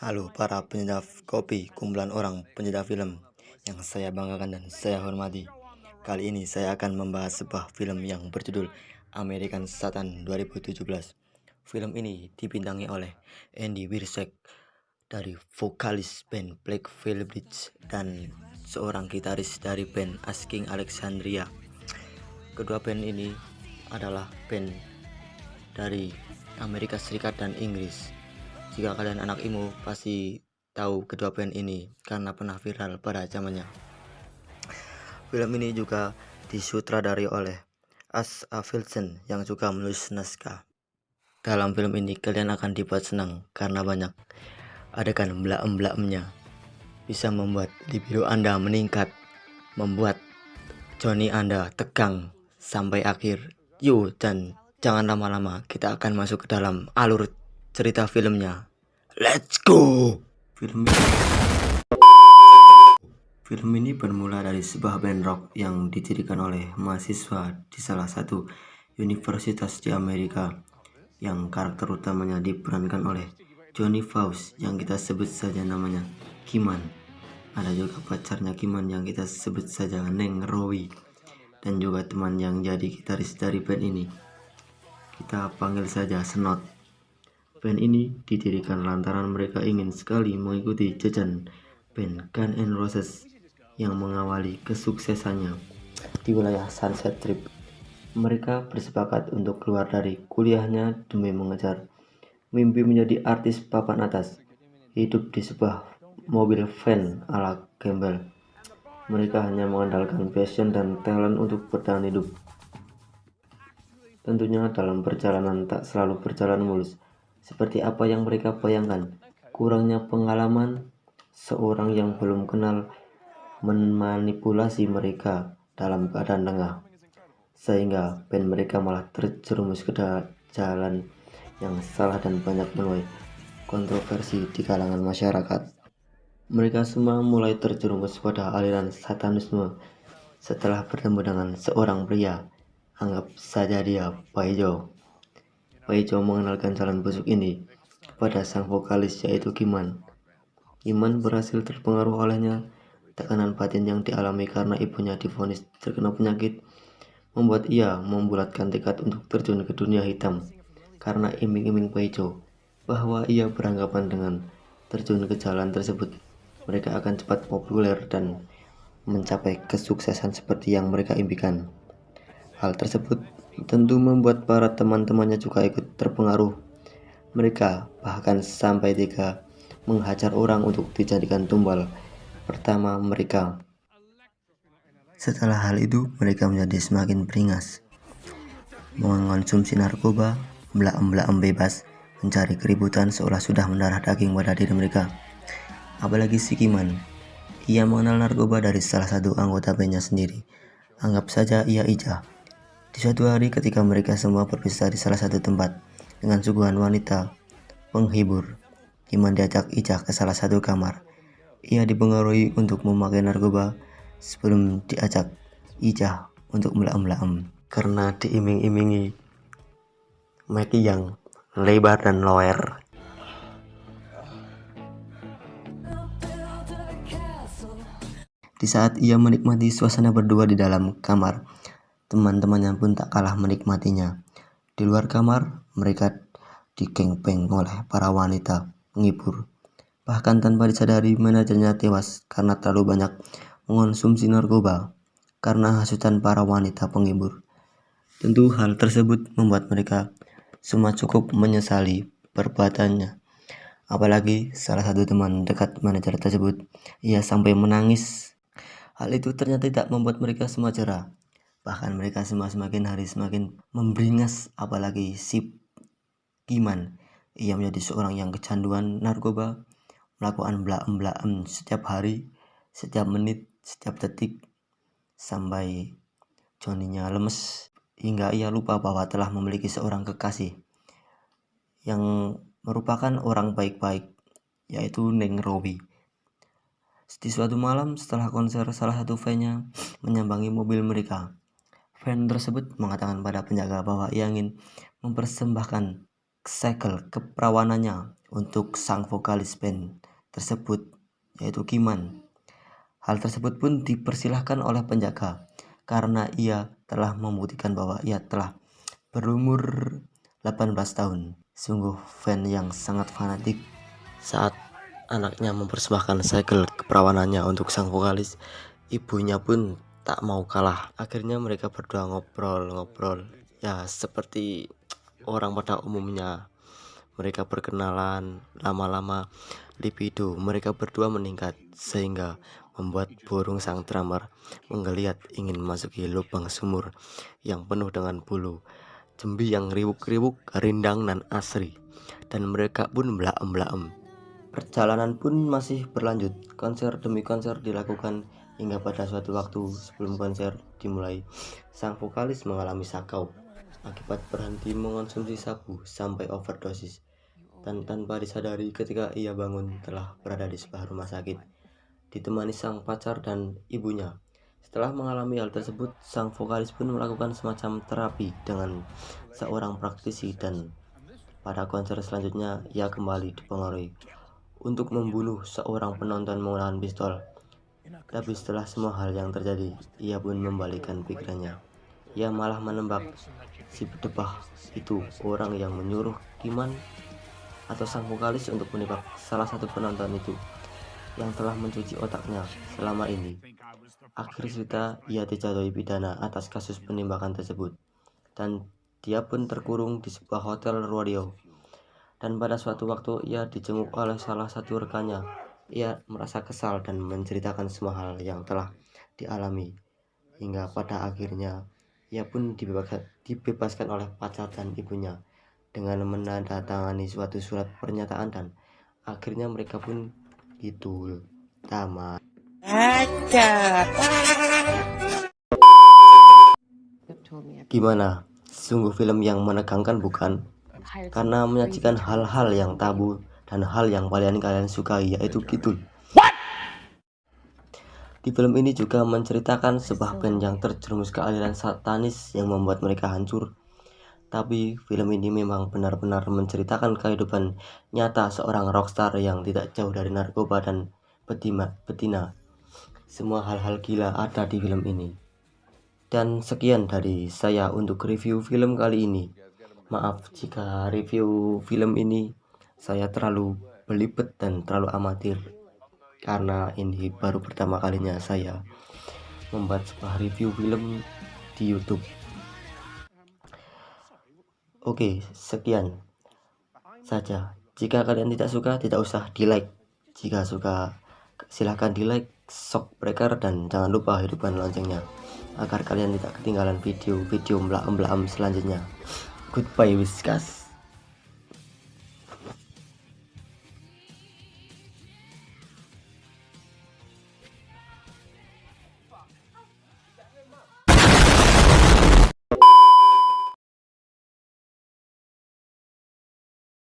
Halo para penyedap kopi, kumpulan orang penyedap film yang saya banggakan dan saya hormati. Kali ini saya akan membahas sebuah film yang berjudul American Satan 2017. Film ini dibintangi oleh Andy Wirsak dari vokalis band Black Veil Brides dan seorang gitaris dari band Asking Alexandria. Kedua band ini adalah band dari Amerika Serikat dan Inggris. Jika kalian anak IMO pasti tahu kedua band ini karena pernah viral pada zamannya. Film ini juga disutradari oleh Asa Wilson yang juga menulis naskah. Dalam film ini kalian akan dibuat senang karena banyak adegan blaem-blaemnya. Bisa membuat libido Anda meningkat, membuat Johnny Anda tegang sampai akhir. Dan jangan lama-lama, kita akan masuk ke dalam alur cerita filmnya. Let's go! Film ini bermula dari sebuah band rock yang didirikan oleh mahasiswa di salah satu universitas di Amerika, yang karakter utamanya diperankan oleh Johnny Faust yang kita sebut saja namanya Kiman. Ada juga pacarnya Kiman yang kita sebut saja Neng Rowi, dan juga teman yang jadi gitaris dari band ini, kita panggil saja Snot. Band ini didirikan lantaran mereka ingin sekali mengikuti jejak band Guns N' Roses yang mengawali kesuksesannya di wilayah Sunset Strip. Mereka bersepakat untuk keluar dari kuliahnya demi mengejar mimpi menjadi artis papan atas, hidup di sebuah mobil van ala gembel. Mereka hanya mengandalkan passion dan talent untuk bertahan hidup. Tentunya dalam perjalanan tak selalu berjalan mulus seperti apa yang mereka bayangkan. Kurangnya pengalaman, seorang yang belum kenal memanipulasi mereka dalam keadaan lengah, sehingga band mereka malah terjerumus ke jalan yang salah dan banyak menuai kontroversi di kalangan masyarakat. Mereka semua mulai terjerumus pada aliran satanisme setelah bertemu dengan seorang pria, anggap saja dia Paijo. Paijo mengenalkan jalan busuk ini kepada sang vokalis yaitu Kiman. Kiman berhasil terpengaruh olehnya. Tekanan batin yang dialami karena ibunya divonis terkena penyakit membuat ia membulatkan tekad untuk terjun ke dunia hitam, karena iming-iming Paijo bahwa ia beranggapan dengan terjun ke jalan tersebut mereka akan cepat populer dan mencapai kesuksesan seperti yang mereka impikan. Hal tersebut tentu membuat para teman-temannya juga ikut terpengaruh. Mereka bahkan sampai tega menghajar orang untuk dijadikan tumbal pertama mereka. Setelah hal itu, mereka menjadi semakin beringas, mengonsumsi narkoba, blaem-blaem bebas, mencari keributan seolah sudah mendarah daging pada diri mereka. Apalagi si Kiman, ia mengenal narkoba dari salah satu anggota bandnya sendiri. Anggap saja ia Ija. Di suatu hari ketika mereka semua berpisah di salah satu tempat dengan suguhan wanita penghibur, Kiman diajak Ija ke salah satu kamar. Ia dipengaruhi untuk memakai narkoba sebelum diajak Ija untuk melaem-laem karena diiming-imingi Meki yang lebar dan loer. Di saat ia menikmati suasana berdua di dalam kamar, teman-temannya pun tak kalah menikmatinya. Di luar kamar, mereka digengpeng oleh para wanita penghibur. Bahkan tanpa disadari, manajernya tewas karena terlalu banyak mengonsumsi narkoba karena hasutan para wanita penghibur. Tentu hal tersebut membuat mereka semua cukup menyesali perbuatannya. Apalagi salah satu teman dekat manajer tersebut, ia sampai menangis. Hal itu ternyata tidak membuat mereka semua cerah. Bahkan mereka semua semakin hari semakin memberingas, apalagi si Kiman. Ia menjadi seorang yang kecanduan narkoba, melakukan blaem-blaem setiap hari, setiap menit, setiap detik, sampai Johnny-nya lemes hingga ia lupa bahwa telah memiliki seorang kekasih yang merupakan orang baik-baik, yaitu Neng Rowi. Di suatu malam setelah konser, salah satu fan-nya menyambangi mobil mereka. Fan tersebut mengatakan pada penjaga bahwa ia ingin mempersembahkan segel keperawanannya untuk sang vokalis band tersebut, yaitu Kiman. Hal tersebut pun dipersilahkan oleh penjaga karena ia telah membuktikan bahwa ia telah berumur 18 tahun. Sungguh fan yang sangat fanatik. Saat anaknya mempersembahkan segel keperawanannya untuk sang vokalis, ibunya pun tak mau kalah. Akhirnya mereka berdua ngobrol-ngobrol, ya seperti orang pada umumnya. Mereka berkenalan, lama-lama libido mereka berdua meningkat sehingga membuat burung sang drummer menggeliat ingin memasuki lubang sumur yang penuh dengan bulu, cembi yang riwuk-riwuk, rindang dan asri, dan mereka pun belaem-belaem. Perjalanan pun masih berlanjut. Konser demi konser dilakukan hingga pada suatu waktu sebelum konser dimulai, sang vokalis mengalami sakau akibat berhenti mengonsumsi sabu sampai overdosis, dan tanpa disadari ketika ia bangun telah berada di sebuah rumah sakit ditemani sang pacar dan ibunya. Setelah mengalami hal tersebut, sang vokalis pun melakukan semacam terapi dengan seorang praktisi, dan pada konser selanjutnya ia kembali dipengaruhi untuk membunuh seorang penonton menggunakan pistol. Tapi setelah semua hal yang terjadi, ia pun membalikkan pikirannya. Ia malah menembak si pedebah itu, orang yang menyuruh Kiman atau sang vokalis untuk menembak salah satu penonton itu yang telah mencuci otaknya selama ini. Akhir cerita, ia dijatuhi pidana atas kasus penembakan tersebut, dan dia pun terkurung di sebuah hotel rodeo. Dan pada suatu waktu ia dijenguk oleh salah satu rekannya. Ia merasa kesal dan menceritakan semua hal yang telah dialami, hingga pada akhirnya ia pun dibebaskan oleh pacar dan ibunya dengan menandatangani suatu surat pernyataan, dan akhirnya mereka pun gitu tamat. Gimana? Sungguh film yang menegangkan bukan? Karena menyajikan hal-hal yang tabu dan hal yang paling kalian sukai, yaitu gitu. Di film ini juga menceritakan sebuah band yang terjerumus ke aliran satanis yang membuat mereka hancur. Tapi film ini memang benar-benar menceritakan kehidupan nyata seorang rockstar yang tidak jauh dari narkoba dan betina. Semua hal-hal gila ada di film ini. Dan sekian dari saya untuk review film kali ini. Maaf jika review film ini saya terlalu belibet dan terlalu amatir, karena ini baru pertama kalinya saya membuat sebuah review film di YouTube. Oke, sekian saja. Jika kalian tidak suka, tidak usah di like. Jika suka, silahkan di like, shockbreaker, dan jangan lupa hidupkan loncengnya agar kalian tidak ketinggalan video-video mblaem-mblaem selanjutnya. Goodbye whiskas.